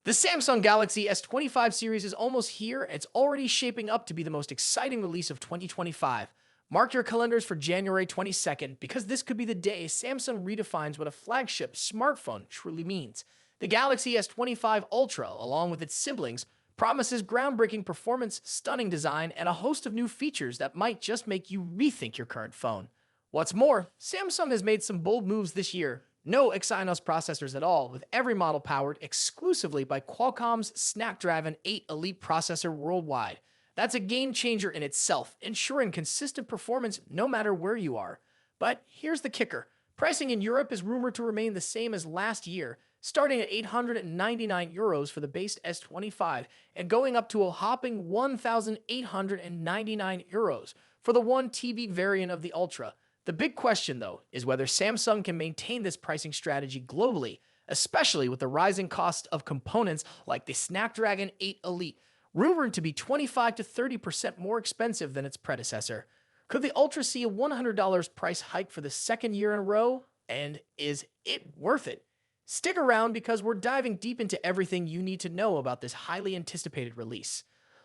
The Samsung Galaxy S25 series is almost here, and it's already shaping up to be the most exciting release of 2025. Mark your calendars for January 22nd, because this could be the day Samsung redefines what a flagship smartphone truly means. The Galaxy S25 Ultra, along with its siblings, promises groundbreaking performance, stunning design, and a host of new features that might just make you rethink your current phone. What's more, Samsung has made some bold moves this year. No Exynos processors at all, with every model powered exclusively by Qualcomm's Snapdragon 8 Elite processor worldwide. That's a game changer in itself, ensuring consistent performance no matter where you are. But here's the kicker. Pricing in Europe is rumored to remain the same as last year, starting at €899 for the base S25 and going up to a hopping €1,899 for the 1TB variant of the Ultra. The big question, though, is whether Samsung can maintain this pricing strategy globally, especially with the rising cost of components like the Snapdragon 8 Elite, rumored to be 25 to 30% more expensive than its predecessor. Could the Ultra see a $100 price hike for the second year in a row? And is it worth it? Stick around because we're diving deep into everything you need to know about this highly anticipated release.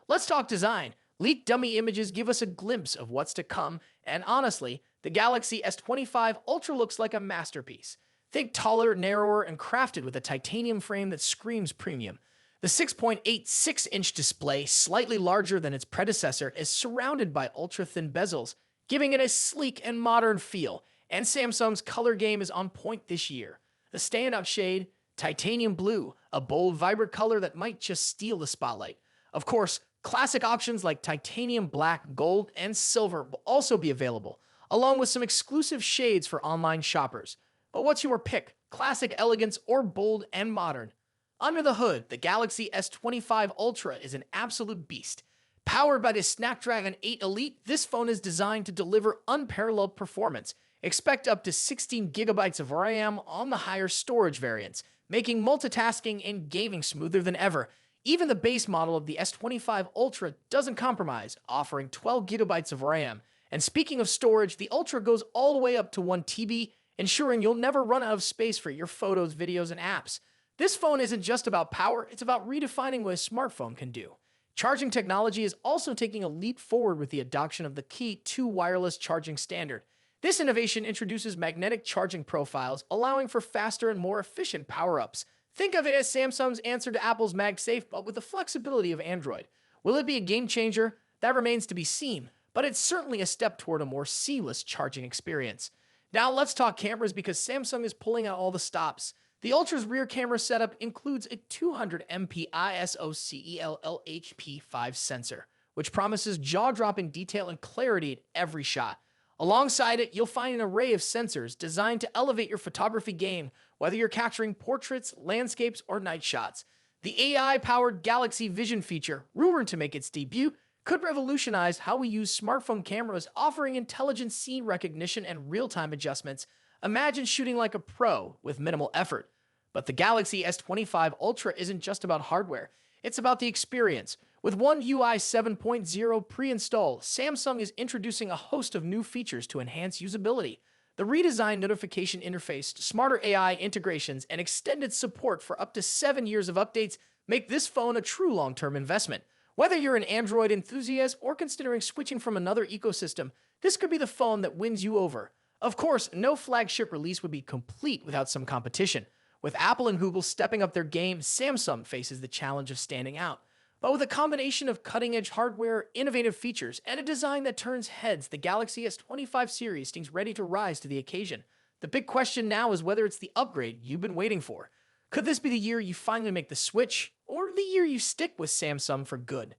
Let's talk design. Leaked dummy images give us a glimpse of what's to come, and honestly, the Galaxy S25 Ultra looks like a masterpiece. Think taller, narrower, and crafted with a titanium frame that screams premium. The 6.86-inch display, slightly larger than its predecessor, is surrounded by ultra-thin bezels, giving it a sleek and modern feel, and Samsung's color game is on point this year. The standout shade, titanium blue, a bold, vibrant color that might just steal the spotlight. Of course, classic options like titanium black, gold, and silver will also be available, along with some exclusive shades for online shoppers. But what's your pick? Classic elegance or bold and modern? Under the hood, the Galaxy S25 Ultra is an absolute beast. Powered by the Snapdragon 8 Elite, this phone is designed to deliver unparalleled performance. Expect up to 16 gigabytes of RAM on the higher storage variants, making multitasking and gaming smoother than ever. Even the base model of the S25 Ultra doesn't compromise, offering 12 gigabytes of RAM. And speaking of storage, the Ultra goes all the way up to 1TB, ensuring you'll never run out of space for your photos, videos, and apps. This phone isn't just about power, it's about redefining what a smartphone can do. Charging technology is also taking a leap forward with the adoption of the key 2 wireless charging standard. This innovation introduces magnetic charging profiles, allowing for faster and more efficient power-ups. Think of it as Samsung's answer to Apple's MagSafe, but with the flexibility of Android. Will it be a game changer? That remains to be seen, but it's certainly a step toward a more seamless charging experience. Now let's talk cameras because Samsung is pulling out all the stops. The Ultra's rear camera setup includes a 200MP ISOCELL HP5 sensor, which promises jaw-dropping detail and clarity at every shot. Alongside it, you'll find an array of sensors designed to elevate your photography game, whether you're capturing portraits, landscapes, or night shots. The AI-powered Galaxy Vision feature, rumored to make its debut, could revolutionize how we use smartphone cameras, offering intelligent scene recognition and real-time adjustments. Imagine shooting like a pro with minimal effort. But the Galaxy S25 Ultra isn't just about hardware, it's about the experience. With One UI 7.0 pre-installed, Samsung is introducing a host of new features to enhance usability. The redesigned notification interface, smarter AI integrations, and extended support for up to 7 years of updates make this phone a true long-term investment. Whether you're an Android enthusiast or considering switching from another ecosystem, this could be the phone that wins you over. Of course, no flagship release would be complete without some competition. With Apple and Google stepping up their game, Samsung faces the challenge of standing out. But with a combination of cutting-edge hardware, innovative features, and a design that turns heads, the Galaxy S25 series seems ready to rise to the occasion. The big question now is whether it's the upgrade you've been waiting for. Could this be the year you finally make the switch, or the year you stick with Samsung for good?